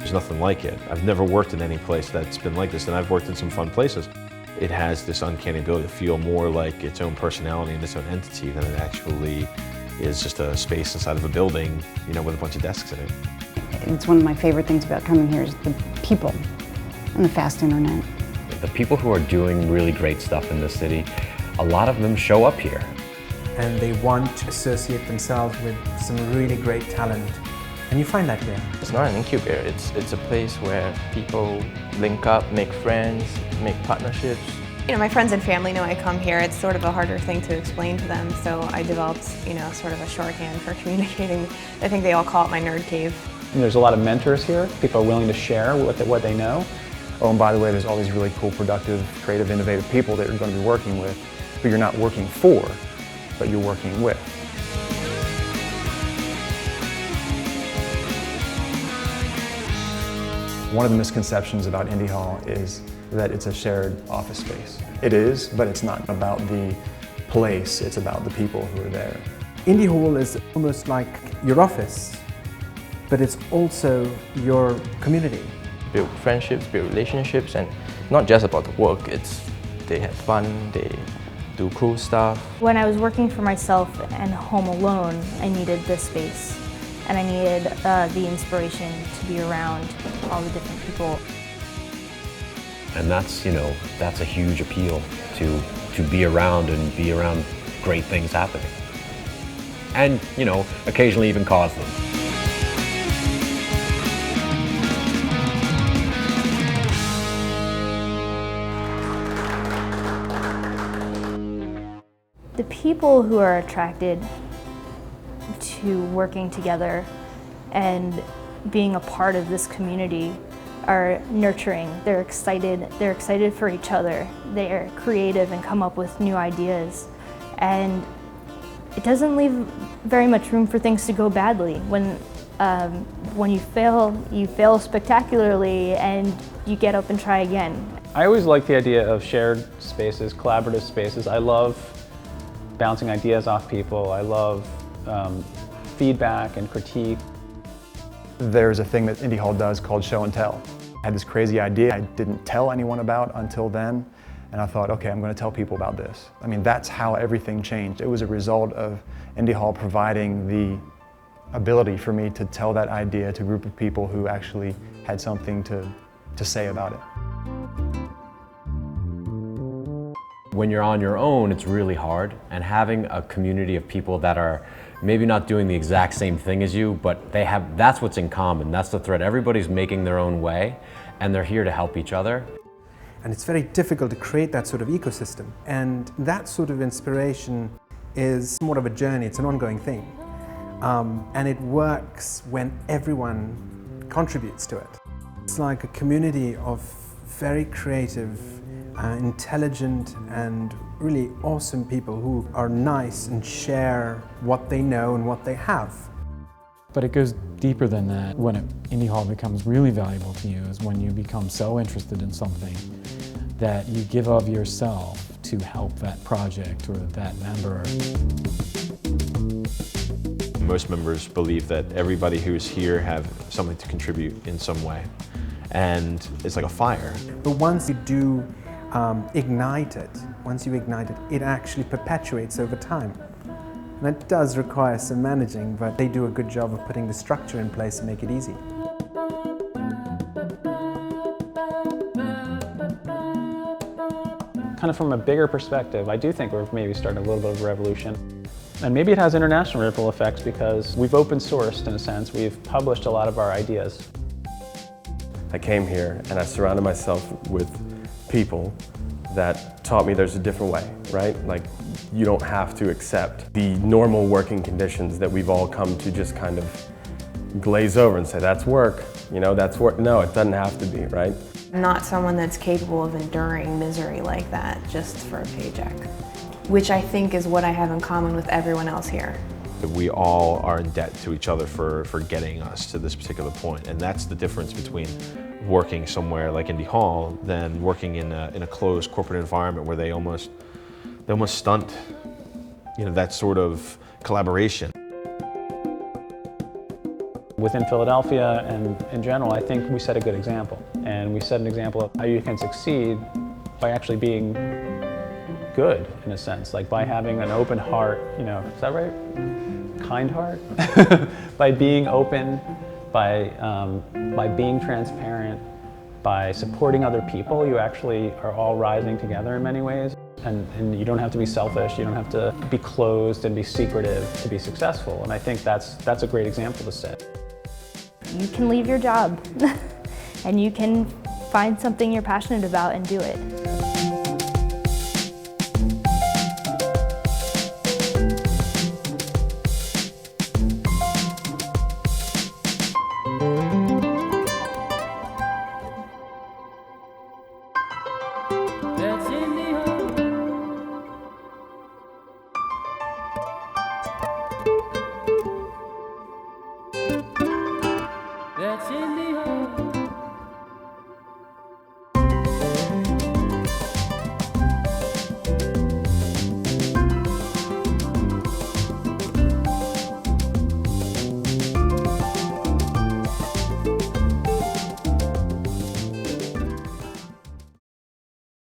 There's nothing like it. I've never worked in any place that's been like this, and I've worked in some fun places. It has this uncanny ability to feel more like its own personality and its own entity than it actually is just a space inside of a building, you know, with a bunch of desks in it. It's one of my favorite things about coming here is the people and the fast internet. The people who are doing really great stuff in the city, a lot of them show up here. And they want to associate themselves with some really great talent. And you find that here. It's not an incubator, it's a place where people link up, make friends, make partnerships. You know, my friends and family know I come here. It's sort of a harder thing to explain to them, so I developed, you know, sort of a shorthand for communicating. I think they all call it my nerd cave. And there's a lot of mentors here. People are willing to share what they know. Oh, and by the way, there's all these really cool, productive, creative, innovative people that you're going to be working with, who you're not working for, but you're working with. One of the misconceptions about Indy Hall is that it's a shared office space. It is, but it's not about the place, it's about the people who are there. Indy Hall is almost like your office, but it's also your community. Build friendships, build relationships, and not just about the work, they have fun, they do cool stuff. When I was working for myself and home alone, I needed this space. And I needed the inspiration to be around all the different people. And that's, you know, that's a huge appeal to be around and be around great things happening. And, you know, occasionally even cause them. The people who are attracted to working together and being a part of this community are nurturing. They're excited for each other. They're creative and come up with new ideas. And it doesn't leave very much room for things to go badly. When you fail spectacularly and you get up and try again. I always like the idea of shared spaces, collaborative spaces. I love bouncing ideas off people. I love feedback and critique. There's a thing that Indy Hall does called show and tell. I had this crazy idea I didn't tell anyone about until then, and I thought, okay, I'm going to tell people about this. I mean, that's how everything changed. It was a result of Indy Hall providing the ability for me to tell that idea to a group of people who actually had something to say about it. When you're on your own, it's really hard, and having a community of people that are maybe not doing the exact same thing as you, but that's what's in common, that's the thread. Everybody's making their own way, and they're here to help each other. And it's very difficult to create that sort of ecosystem. And that sort of inspiration is more of a journey, it's an ongoing thing. And it works when everyone contributes to it. It's like a community of very creative, intelligent and really awesome people who are nice and share what they know and what they have. But it goes deeper than that. When Indy Hall becomes really valuable to you is when you become so interested in something that you give of yourself to help that project or that member. Most members believe that everybody who's here have something to contribute in some way. And it's like a fire. But once you do ignite it, it actually perpetuates over time. And it does require some managing, but they do a good job of putting the structure in place and make it easy. Kind of from a bigger perspective, I do think we're maybe starting a little bit of a revolution. And maybe it has international ripple effects because we've open sourced in a sense. We've published a lot of our ideas. I came here and I surrounded myself with people that taught me there's a different way, right? Like, you don't have to accept the normal working conditions that we've all come to just kind of glaze over and say, that's work, you know, that's work. No, it doesn't have to be, right? I'm not someone that's capable of enduring misery like that just for a paycheck, which I think is what I have in common with everyone else here. We all are in debt to each other for getting us to this particular point, and that's the difference between working somewhere like Indy Hall than working in a closed corporate environment where they almost stunt, you know, that sort of collaboration. Within Philadelphia and in general, I think we set a good example. And we set an example of how you can succeed by actually being good, in a sense, like by having an open heart, you know, is that right? Kind heart? By being open, by being transparent, by supporting other people, you actually are all rising together in many ways. And you don't have to be selfish, you don't have to be closed and be secretive to be successful. And I think that's a great example to set. You can leave your job and you can find something you're passionate about and do it. That's Indy.